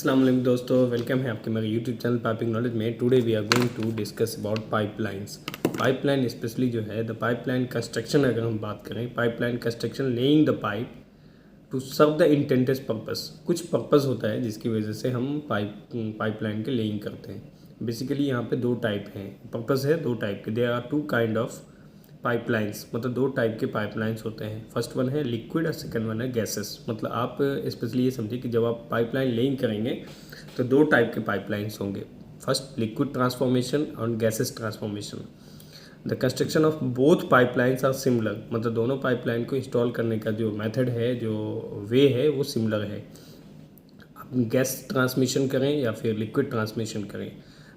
अस्सलाम वालेकुम दोस्तों, वेलकम है आपके मेरे यूट्यूब चैनल पाइपिंग नॉलेज में। Today we are going to discuss about pipelines. Pipeline specially जो है द पाइपलाइन कंस्ट्रक्शन, अगर हम बात करें pipeline construction, laying the pipe to serve the intended purpose. कुछ पर्पस होता है जिसकी वजह से हम पाइपलाइन के लेइंग करते हैं। बेसिकली यहाँ पे दो टाइप हैं, पर्पस है दो टाइप के। There are two kind of pipelines, मतलब दो टाइप के पाइपलाइंस होते हैं। फर्स्ट वन है लिक्विड और सेकंड वन है गैसेस। मतलब आप स्पेशली ये समझिए कि जब आप पाइपलाइन लेइंग करेंगे तो दो टाइप के पाइपलाइंस होंगे। फर्स्ट लिक्विड ट्रांसफॉर्मेशन और gases transformation. The construction of both pipelines are similar, मतलब दोनों पाइपलाइन को इंस्टॉल करने का जो मेथड है, जो वे है, वो सिमिलर है। आप गैस ट्रांसमिशन करें या फिर लिक्विड ट्रांसमिशन करें।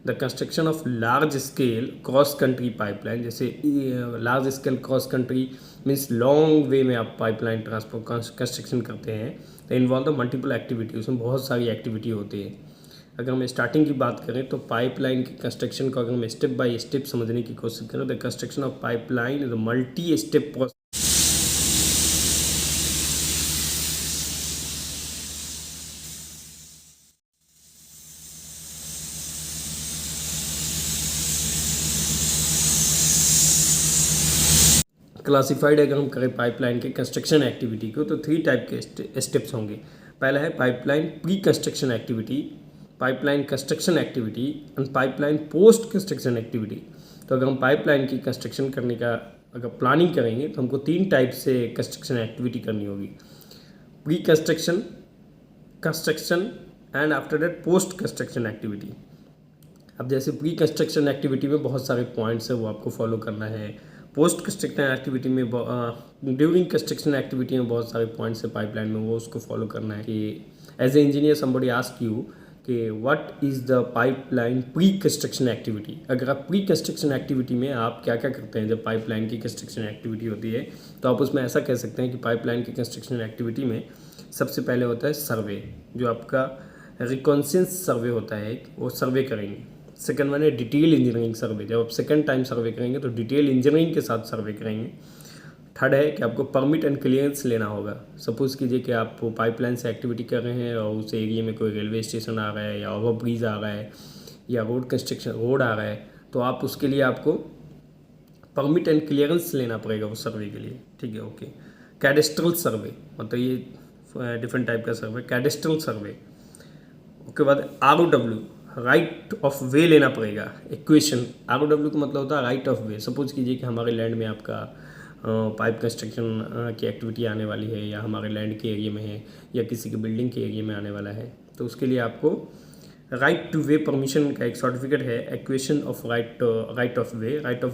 The construction of large scale cross country pipeline, जैसे large scale cross country means long way में आप पाइपलाइन ट्रांसपोर्ट कंस्ट्रक्शन करते हैं, तो इन्वॉल्व द मल्टीपल एक्टिविटी। उसमें बहुत सारी एक्टिविटी होती है। अगर हम स्टार्टिंग की बात करें तो पाइपलाइन के कंस्ट्रक्शन को अगर हम स्टेप बाय स्टेप समझने की कोशिश करें, the construction of pipeline is a multi step process. Classified अगर हम करें पाइपलाइन के कंस्ट्रक्शन एक्टिविटी को तो थ्री टाइप के स्टेप्स होंगे। पहला है pipeline pre construction activity, pipeline construction activity and pipeline post construction activity. तो अगर हम पाइपलाइन की कंस्ट्रक्शन करने का अगर प्लानिंग करेंगे तो हमको तीन टाइप से कंस्ट्रक्शन एक्टिविटी करनी होगी। Pre construction, construction and after that post construction activity. अब जैसे प्री कंस्ट्रक्शन एक्टिविटी में बहुत सारे पॉइंट्स है, वो आपको फॉलो करना है। पोस्ट कंस्ट्रक्शन एक्टिविटी में ड्यूरिंग कंस्ट्रक्शन एक्टिविटी में बहुत सारे पॉइंट्स है पाइपलाइन में, वो उसको फॉलो करना है। कि as a engineer somebody ask you कि what is the pipeline pre construction activity. अगर आप प्री कंस्ट्रक्शन एक्टिविटी में आप क्या क्या करते हैं जब पाइपलाइन की कंस्ट्रक्शन एक्टिविटी होती है, तो आप उसमें ऐसा कह सकते हैं कि पाइपलाइन की कंस्ट्रक्शन एक्टिविटी में सबसे पहले होता है सर्वे, जो आपका रिकॉन्सेंस सर्वे होता है, वो सर्वे करेंगे। सेकंड वन है डिटेल इंजीनियरिंग सर्वे, जब आप सेकंड टाइम सर्वे करेंगे तो डिटेल इंजीनियरिंग के साथ सर्वे करेंगे। थर्ड है कि आपको परमिट एंड क्लियरेंस लेना होगा। सपोज़ कीजिए कि आप पाइपलाइन से एक्टिविटी कर रहे हैं और उस एरिया में कोई रेलवे स्टेशन आ रहा है या ओवर ब्रिज आ रहा है या रोड कंस्ट्रक्शन रोड आ रहा है, तो आप उसके लिए आपको परमिट एंड क्लियरेंस लेना पड़ेगा उस सर्वे के लिए। ठीक है, ओके। कैडेस्ट्रल सर्वे, मतलब ये डिफरेंट टाइप का सर्वे, कैडेस्ट्रल सर्वे। उसके बाद ROW, राइट ऑफ वे लेना पड़ेगा। इक्वेशन ROW का मतलब होता है राइट ऑफ वे। सपोज कीजिए कि हमारे लैंड में आपका पाइप कंस्ट्रक्शन की एक्टिविटी आने वाली है, या हमारे लैंड के एरिया में है, या किसी के बिल्डिंग के एरिया में आने वाला है, तो उसके लिए आपको राइट टू वे परमिशन का एक सर्टिफिकेट है, इक्वेशन ऑफ राइट ऑफ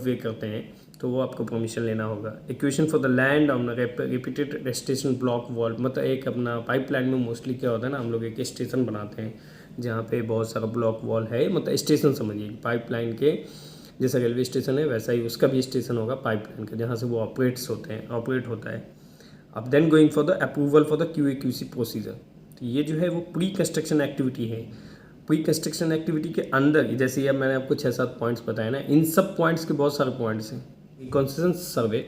वे करते हैं, तो वो आपको परमिशन लेना होगा। Equation for the land on repeated station block wall, मतलब एक अपना पाइपलाइन में मोस्टली क्या होता है ना, हम लोग एक स्टेशन बनाते हैं जहाँ पे बहुत सारा ब्लॉक वॉल है, मतलब स्टेशन समझिए पाइपलाइन के जैसा रेलवे स्टेशन है वैसा ही उसका भी स्टेशन होगा पाइपलाइन का, जहाँ से वो ऑपरेट होता है। अब then going for the approval for the QA/QC procedure. तो ये जो है वो प्री कंस्ट्रक्शन एक्टिविटी है। प्री कंस्ट्रक्शन एक्टिविटी के अंदर जैसे अब मैंने आपको 6-7 पॉइंट्स बताए ना, इन सब पॉइंट्स के बहुत सारे पॉइंट्स हैं। Concession survey,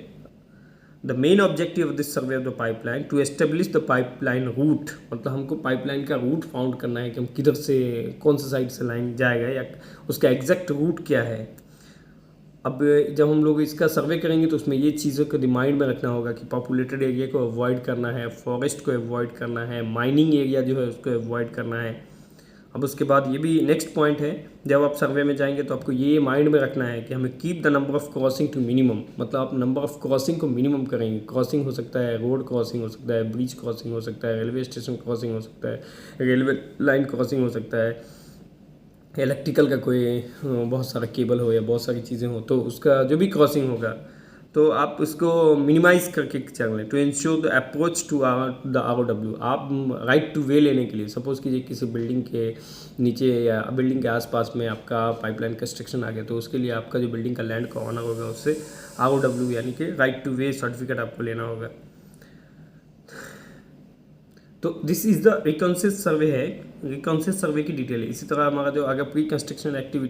the main objective of this survey of the pipeline to establish the pipeline route, मतलब हमको पाइपलाइन का रूट फाउंड करना है कि हम किधर से कौन सा साइड से लाइन जाएगा या उसका एग्जैक्ट रूट क्या है। अब जब हम लोग इसका सर्वे करेंगे तो उसमें ये चीज़ों को माइंड में रखना होगा कि पॉपुलेटेड एरिया को अवॉइड करना है, फॉरेस्ट को अवॉइड करना है, माइनिंग एरिया जो है उसको अवॉइड करना है। अब उसके बाद ये भी नेक्स्ट पॉइंट है, जब आप सर्वे में जाएंगे तो आपको ये माइंड में रखना है कि हमें keep the number of crossing to minimum, मतलब आप नंबर ऑफ क्रॉसिंग को मिनिमम करेंगे। क्रॉसिंग हो सकता है रोड क्रॉसिंग, हो सकता है ब्रिज क्रॉसिंग, हो सकता है रेलवे स्टेशन क्रॉसिंग, हो सकता है रेलवे लाइन क्रॉसिंग, हो सकता है इलेक्ट्रिकल का कोई बहुत सारा केबल हो या बहुत सारी चीज़ें हो, तो उसका जो भी क्रॉसिंग होगा तो आप उसको मिनिमाइज करके चल लें। To ensure the approach to the ROW, आप राइट टू वे लेने के लिए सपोज़ कीजिए किसी बिल्डिंग के नीचे या बिल्डिंग के आसपास में आपका पाइपलाइन कंस्ट्रक्शन आ गया, तो उसके लिए आपका जो बिल्डिंग का लैंड का ऑनर होगा उससे ROW यानी कि राइट टू वे सर्टिफिकेट आपको लेना होगा। तो दिस इज़ द रिकॉन्सेंस सर्वे है, रिकॉन्सेंस सर्वे की डिटेल है। इसी तरह हमारा जो अगर प्री कंस्ट्रक्शन एक्टिविटी